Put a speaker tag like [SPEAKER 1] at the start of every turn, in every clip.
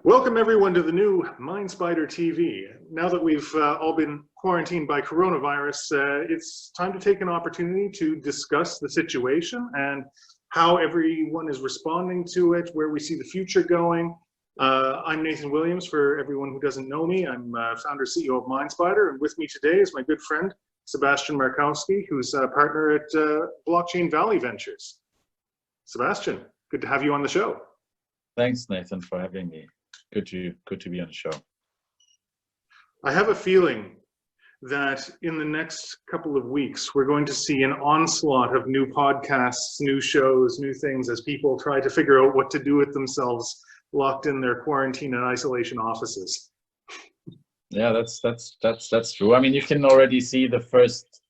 [SPEAKER 1] Welcome everyone to the new MinespiderTV. Now that we've all been quarantined by coronavirus, it's time to take an opportunity to discuss the situation and how everyone is responding to it, where we see the future going. I'm Nathan Williams, for everyone who doesn't know me. I'm founder CEO of Minespider, and with me today is my good friend, Sebastian Markowsky, who's a partner at Blockchain Valley Ventures. Sebastian, good to have you on the show.
[SPEAKER 2] Thanks, Nathan, for having me. Good to be on the show.
[SPEAKER 1] I have a feeling that in the next couple of weeks, we're going to see an onslaught of new podcasts, new shows, new things as people try to figure out what to do with themselves locked in their quarantine and isolation offices.
[SPEAKER 2] Yeah, that's true. I mean, you can already see the first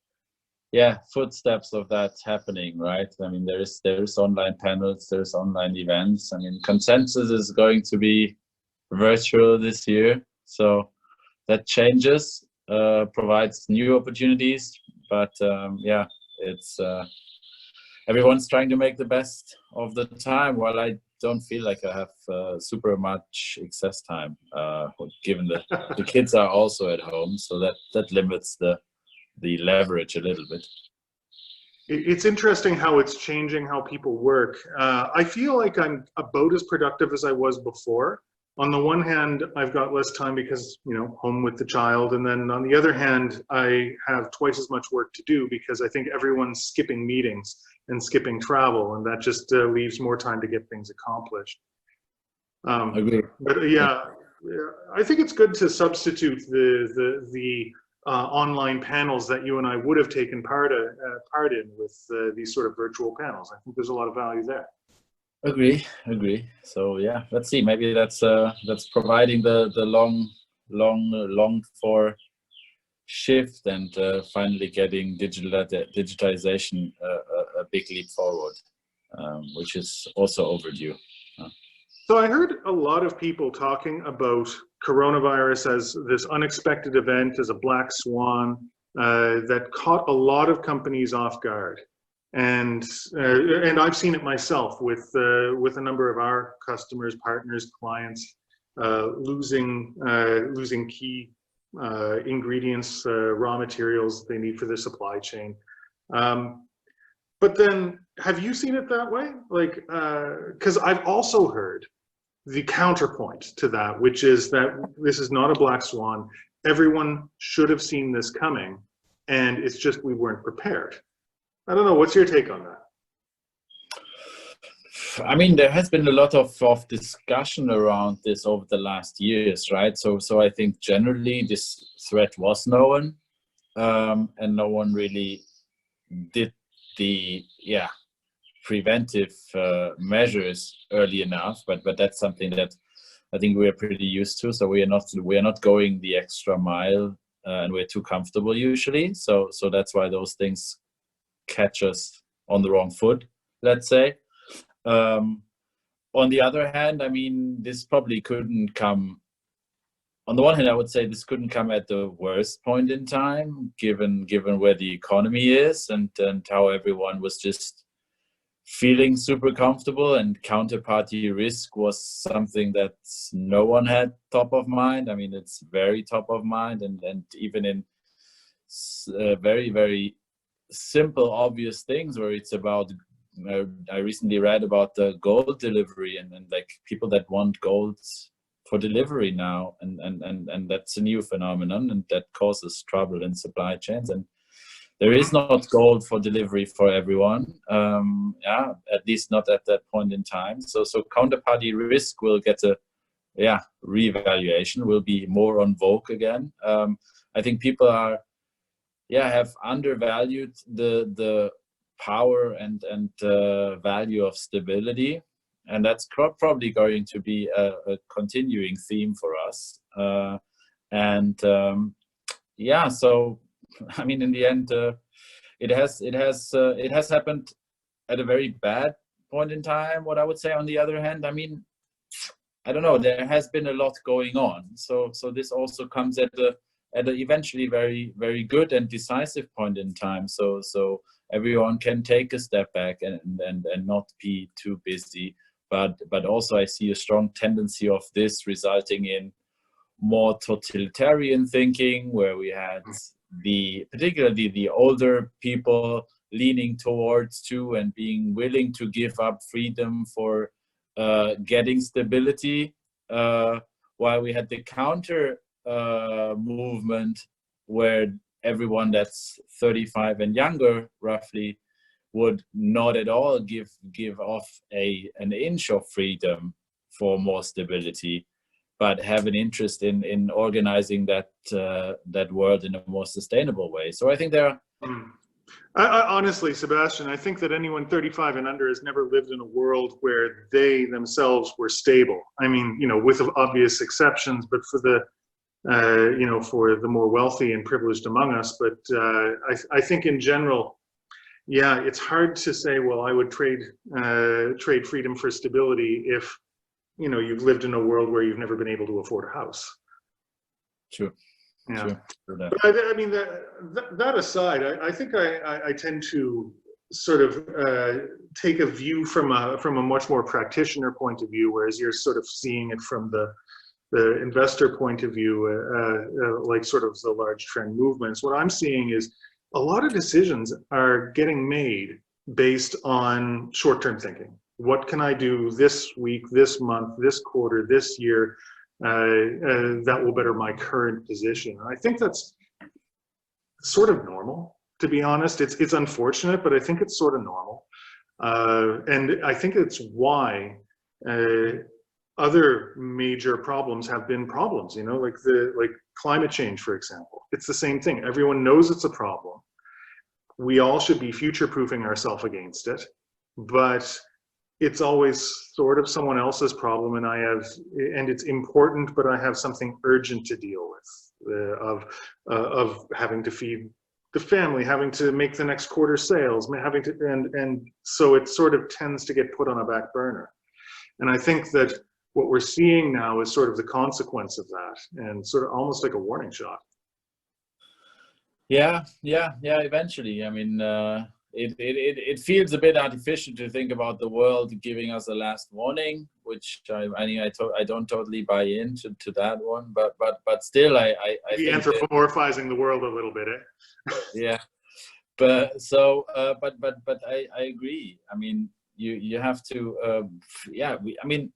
[SPEAKER 2] footsteps of that happening, right? I mean, there's online panels, there's online events. I mean, consensus is going to be virtual this year, so that changes, provides new opportunities, but it's everyone's trying to make the best of the time, while I don't feel like I have super much excess time, given that the kids are also at home, so that limits the leverage a little bit.
[SPEAKER 1] It's interesting how it's changing how people work. I feel like I'm about as productive as I was before. On the one hand, I've got less time because, home with the child. And then on the other hand, I have twice as much work to do because I think everyone's skipping meetings and skipping travel. And that just leaves more time to get things accomplished.
[SPEAKER 2] Agree.
[SPEAKER 1] But I think it's good to substitute the online panels that you and I would have taken part in with these sort of virtual panels. I think there's a lot of value there.
[SPEAKER 2] Agree. So yeah, let's see. Maybe that's providing the long for shift and finally getting digitization a big leap forward, which is also overdue.
[SPEAKER 1] So I heard a lot of people talking about coronavirus as this unexpected event, as a black swan that caught a lot of companies off guard. And I've seen it myself with a number of our customers, partners, clients losing key ingredients, raw materials they need for their supply chain. But then, have you seen it that way? Like, because I've also heard the counterpoint to that, which is that this is not a black swan. Everyone should have seen this coming, and it's just we weren't prepared. I don't know. What's your take on that?
[SPEAKER 2] I mean, there has been a lot of discussion around this over the last years, right? So I think generally this threat was known, and no one really did the preventive measures early enough. But that's something that I think we are pretty used to. So we are not going the extra mile, and we're too comfortable usually. So that's why those things catch us on the wrong foot, let's say. On the other hand, I mean, this probably couldn't come. On the one hand, I would say this couldn't come at the worst point in time, given where the economy is and how everyone was just feeling super comfortable, and counterparty risk was something that no one had top of mind. I mean, it's very top of mind, and even in very, very simple, obvious things where it's about, I recently read about the gold delivery and like people that want gold for delivery now, and that's a new phenomenon, and that causes trouble in supply chains. And there is not gold for delivery for everyone, at least not at that point in time. So counterparty risk will get a reevaluation, will be more on vogue again. I think people have undervalued the power and value of stability, and that's probably going to be a continuing theme for us. So I mean, in the end, it has happened at a very bad point in time. What I would say, on the other hand, I mean, I don't know, there has been a lot going on. So this also comes at at an eventually very, very good and decisive point in time. So everyone can take a step back and not be too busy. But also I see a strong tendency of this resulting in more totalitarian thinking, where we had particularly the older people leaning towards too and being willing to give up freedom for getting stability, while we had the counter movement where everyone that's 35 and younger roughly would not at all give off an inch of freedom for more stability, but have an interest in organizing that world in a more sustainable way. So I think there are
[SPEAKER 1] I honestly, Sebastian, I think that anyone 35 and under has never lived in a world where they themselves were stable. I mean, you know, with obvious exceptions, but for the, you know, for the more wealthy and privileged among us. But I think in general, yeah, it's hard to say, well, I would trade freedom for stability if, you know, you've lived in a world where you've never been able to afford a house.
[SPEAKER 2] True.
[SPEAKER 1] Yeah.
[SPEAKER 2] True.
[SPEAKER 1] But I mean, that aside, I think I tend to sort of take a view from a much more practitioner point of view, whereas you're sort of seeing it from the investor point of view, like sort of the large trend movements. What I'm seeing is a lot of decisions are getting made based on short-term thinking. What can I do this week, this month, this quarter, this year that will better my current position? And I think that's sort of normal, to be honest. It's unfortunate, but I think it's sort of normal. And I think it's why other major problems have been problems, you know, like climate change, for example. It's the same thing. Everyone knows it's a problem. We all should be future-proofing ourselves against it, but it's always sort of someone else's problem, and it's important, but I have something urgent to deal with, of having to feed the family, having to make the next quarter sales, having to, and so it sort of tends to get put on a back burner. And I think that what we're seeing now is sort of the consequence of that, and sort of almost like a warning shot.
[SPEAKER 2] Yeah. Eventually, I mean, it feels a bit artificial to think about the world giving us a last warning, which I don't totally buy into that one, but still, I think
[SPEAKER 1] anthropomorphizing the world a little bit, eh?
[SPEAKER 2] Yeah, but so but I agree. I mean, you have to I mean,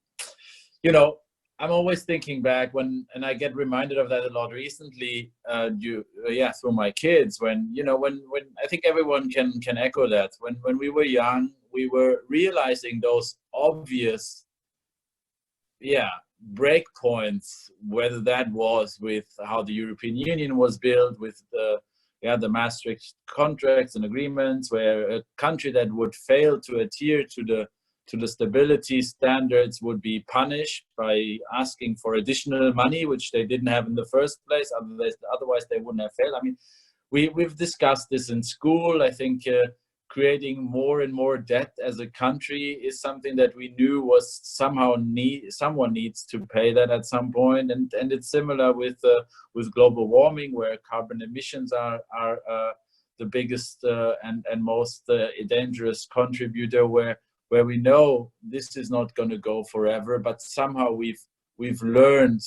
[SPEAKER 2] you know, I'm always thinking back and I get reminded of that a lot recently, through my kids, when I think everyone can echo that. When we were young, we were realizing those obvious, break points, whether that was with how the European Union was built, with the Maastricht contracts and agreements, where a country that would fail to adhere to the stability standards would be punished by asking for additional money, which they didn't have in the first place. Otherwise, they wouldn't have failed. I mean, we've discussed this in school. I think creating more and more debt as a country is something that we knew was someone needs to pay that at some point. And it's similar with global warming, where carbon emissions are the biggest and most dangerous contributor, where we know this is not going to go forever, but somehow we've learned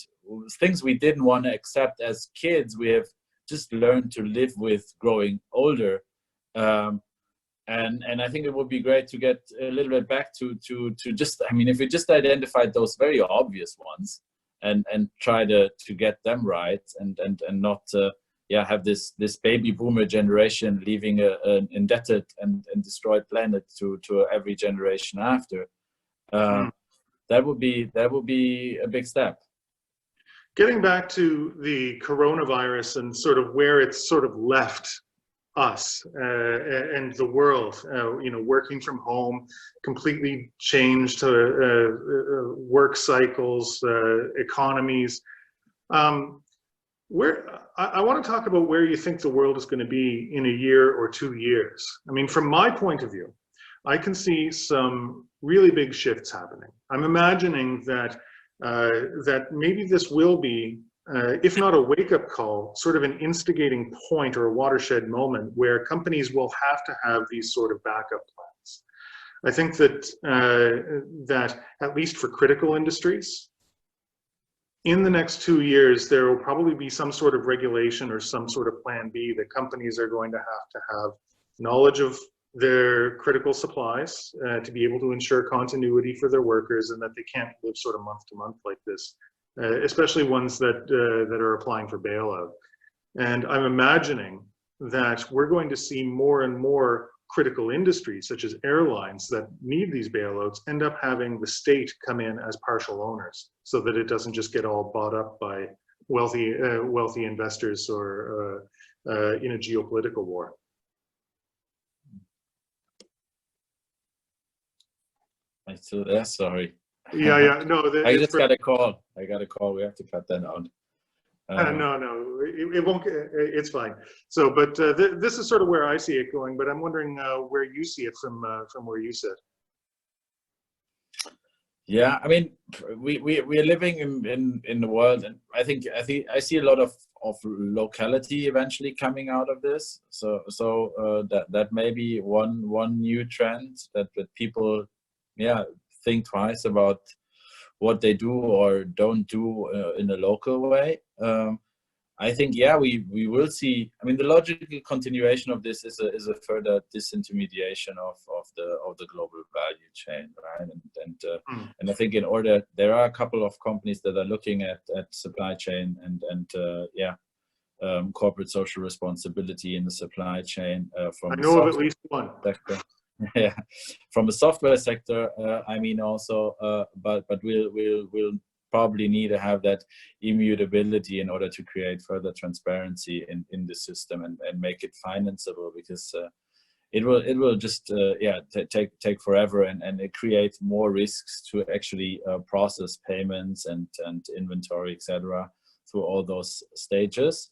[SPEAKER 2] things we didn't want to accept as kids. We have just learned to live with growing older, and I think it would be great to get a little bit back to just, I mean, if we just identified those very obvious ones and try to get them right, and not have this baby boomer generation leaving an indebted and destroyed planet to every generation after. That would be a big step.
[SPEAKER 1] Getting back to the coronavirus and sort of where it's sort of left us and the world, working from home, completely changed work cycles, economies. I want to talk about where you think the world is going to be in a year or 2 years. I mean, from my point of view, I can see some really big shifts happening. I'm imagining that maybe this will be if not a wake-up call, sort of an instigating point or a watershed moment where companies will have to have these sort of backup plans. I think that that at least for critical industries, in the next 2 years, there will probably be some sort of regulation or some sort of plan B that companies are going to have knowledge of their critical supplies to be able to ensure continuity for their workers, and that they can't live sort of month to month like this, especially ones that that are applying for bailout. And I'm imagining that we're going to see more and more critical industries, such as airlines, that need these bailouts, end up having the state come in as partial owners, so that it doesn't just get all bought up by wealthy investors or in a geopolitical war.
[SPEAKER 2] I still there. Sorry.
[SPEAKER 1] Yeah. No,
[SPEAKER 2] I just got a call. I got a call. We have to cut that out.
[SPEAKER 1] No, it won't. It's fine. So, but this is sort of where I see it going. But I'm wondering where you see it from where you sit.
[SPEAKER 2] Yeah, I mean, we are living in the world, and I think I see a lot of locality eventually coming out of this. So that may be one new trend that people, yeah, think twice about what they do or don't do in a local way. I think, yeah, we will see. I mean, the logical continuation of this is a further disintermediation of the global value chain, right? And I think there are a couple of companies that are looking at supply chain and corporate social responsibility in the supply chain from
[SPEAKER 1] I know of at least one
[SPEAKER 2] sector. Yeah, from the software sector, I mean also, but we'll probably need to have that immutability in order to create further transparency in the system and make it financeable, because it will just take forever and it creates more risks to actually process payments and inventory, etc., through all those stages.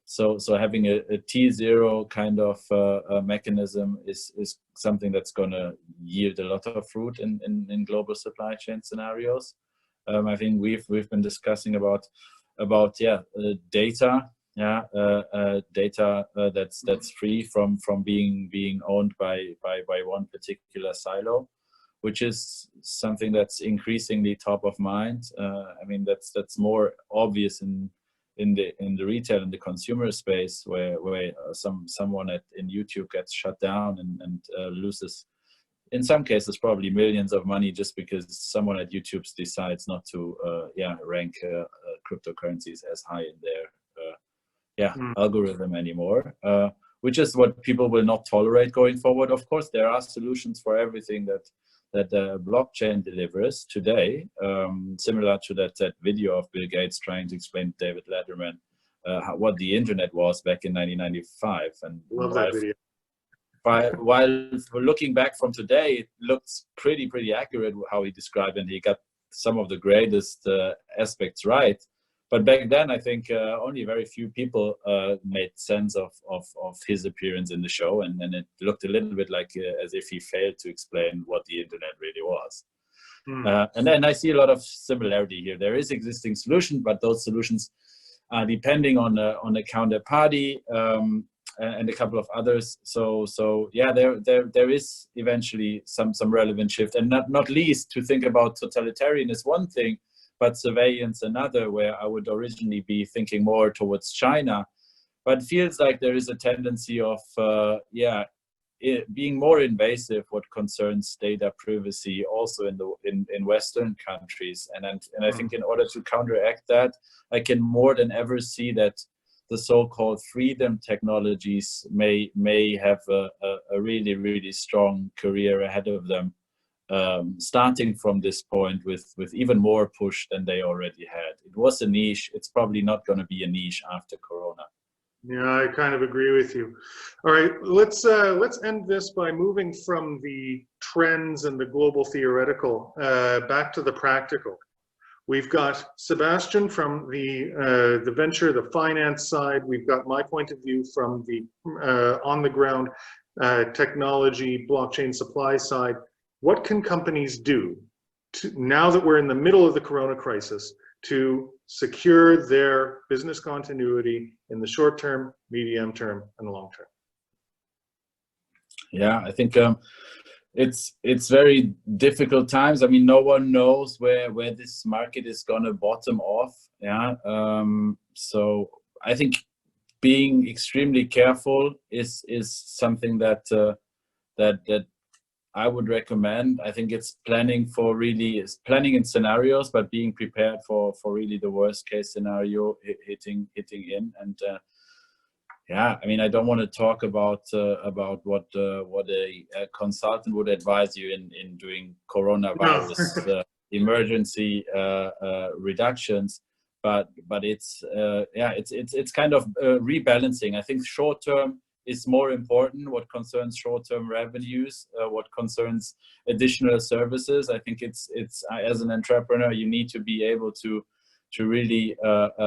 [SPEAKER 2] So having a T0 kind of mechanism is something that's going to yield a lot of fruit in global supply chain scenarios. I think we've been discussing about data, data that's free from being owned by one particular silo, which is something that's increasingly top of mind. I mean, that's more obvious in the retail and the consumer space, where someone in YouTube gets shut down and loses, in some cases, probably millions of money just because someone at YouTube decides not to rank cryptocurrencies as high in their algorithm anymore, which is what people will not tolerate going forward. Of course, there are solutions for everything that the blockchain delivers today, similar to that video of Bill Gates trying to explain to David Letterman what the internet was back in 1995. And
[SPEAKER 1] love that video.
[SPEAKER 2] While looking back from today, it looks pretty accurate how he described it. And he got some of the greatest aspects right. But back then, I think only very few people made sense of his appearance in the show, and it looked a little bit like as if he failed to explain what the internet really was. And then I see a lot of similarity here. There is existing solution, but those solutions are depending on a counterparty and a couple of others. So yeah, there is eventually some relevant shift, and not least to think about totalitarian is one thing, but surveillance another, where I would originally be thinking more towards China, but it feels like there is a tendency of being more invasive what concerns data privacy also in Western countries, and I think in order to counteract that, I can more than ever see that the so-called freedom technologies may have a really strong career ahead of them. Starting from this point with even more push than they already had. It was a niche. It's probably not going to be a niche after Corona.
[SPEAKER 1] Yeah, I kind of agree with you. All right, let's end this by moving from the trends and the global theoretical back to the practical. We've got Sebastian from the venture, the finance side. We've got my point of view from the on the ground technology, blockchain supply side. What can companies do now that we're in the middle of the Corona crisis to secure their business continuity in the short term, medium term, and long term.
[SPEAKER 2] Yeah, I think it's very difficult times. I mean, no one knows where this market is gonna bottom off. Yeah, so I think being extremely careful is something that that I would recommend. I think it's planning in scenarios, but being prepared for really the worst case scenario hitting in. And yeah, I mean, I don't want to talk about what a consultant would advise you in doing coronavirus
[SPEAKER 1] No.
[SPEAKER 2] emergency reductions, but it's yeah, it's kind of rebalancing. I think short term is more important, what concerns short-term revenues, what concerns additional services. I think it's as an entrepreneur, you need to be able to really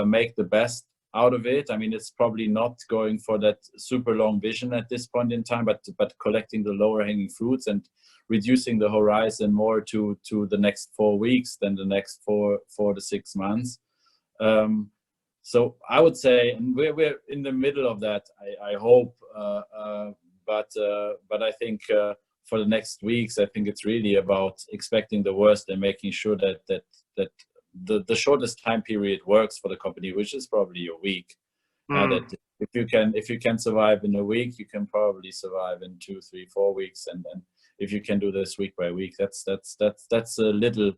[SPEAKER 2] make the best out of it. I mean, it's probably not going for that super long vision at this point in time, but collecting the lower hanging fruits and reducing the horizon more to the next 4 weeks than the next 4 to 6 months. So I would say, and we're in the middle of that, I hope, but I think for the next weeks, I think it's really about expecting the worst and making sure that the shortest time period works for the company, which is probably a week. That if you can survive in a week, you can probably survive in 2, 3, 4 weeks, and if you can do this week by week, that's a little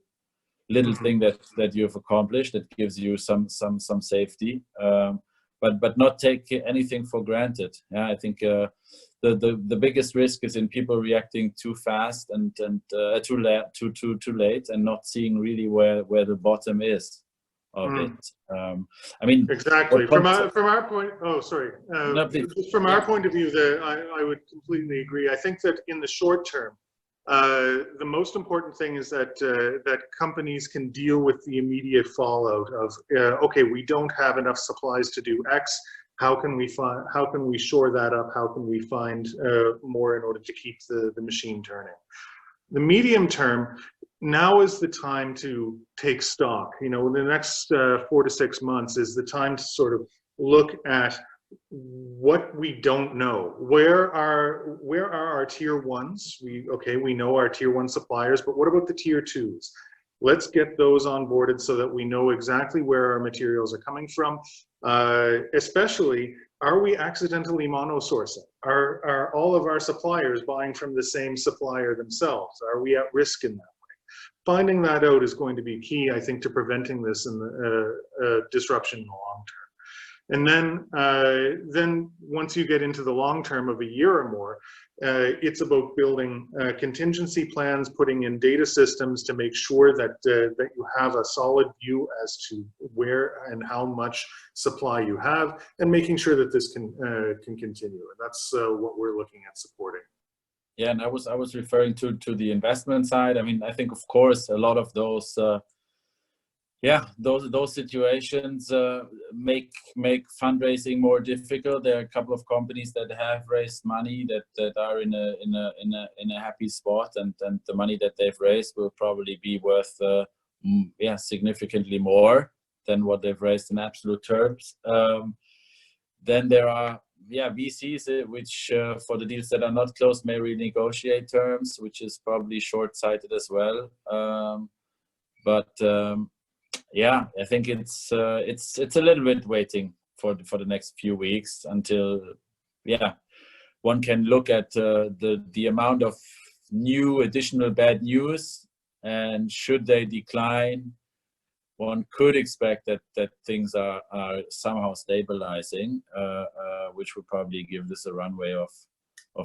[SPEAKER 2] thing that you've accomplished that gives you some safety, but not take anything for granted. Yeah, I think the biggest risk is in people reacting too fast and too late and not seeing really where the bottom is of it. I mean,
[SPEAKER 1] exactly from our point. Oh, sorry.
[SPEAKER 2] No,
[SPEAKER 1] from our point of view, I would completely agree. I think that in the short term, the most important thing is that that companies can deal with the immediate fallout of okay, we don't have enough supplies to do X. How can we shore that up? How can we find more in order to keep the machine turning? The medium term, now is the time to take stock. You know, in the next 4 to 6 months is the time to sort of look at what we don't know. Where are our tier ones? We know our tier 1 suppliers, but what about the tier 2s? Let's get those onboarded so that we know exactly where our materials are coming from. Especially, are we accidentally monosourcing? Are all of our suppliers buying from the same supplier themselves? Are we at risk in that way? Finding that out is going to be key, I think, to preventing this in the disruption in the long term. And then once you get into the long term of a year or more, it's about building contingency plans, putting in data systems to make sure that that you have a solid view as to where and how much supply you have, and making sure that this can continue. And that's what we're looking at supporting.
[SPEAKER 2] Yeah, and I was referring to the investment side. I mean, I think of course a lot of those. Those situations make fundraising more difficult. There are a couple of companies that have raised money that are in a happy spot, and the money that they've raised will probably be worth significantly more than what they've raised in absolute terms. Then there are VCs which for the deals that are not closed may renegotiate terms, which is probably short-sighted as well. I think it's a little bit waiting for the next few weeks until one can look at the amount of new additional bad news, and should they decline, one could expect that things are somehow stabilizing, which would probably give this a runway of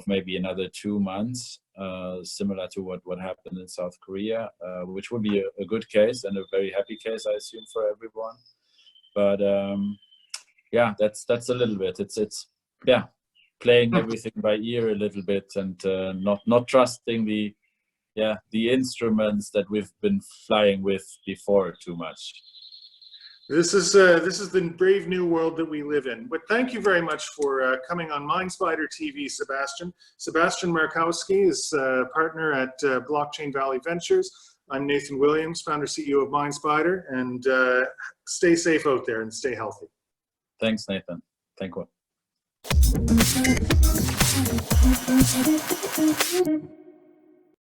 [SPEAKER 2] maybe another 2 months, similar to what happened in South Korea, which would be a good case and a very happy case, I assume, for everyone. But that's a little bit. It's playing everything by ear a little bit, and not trusting the instruments that we've been flying with before too much.
[SPEAKER 1] This is the brave new world that we live in. But thank you very much for coming on MinespiderTV, Sebastian. Sebastian Markowsky is partner at Blockchain Valley Ventures. I'm Nathan Williams, founder CEO of Minespider, and stay safe out there and stay healthy.
[SPEAKER 2] Thanks, Nathan. Thank you.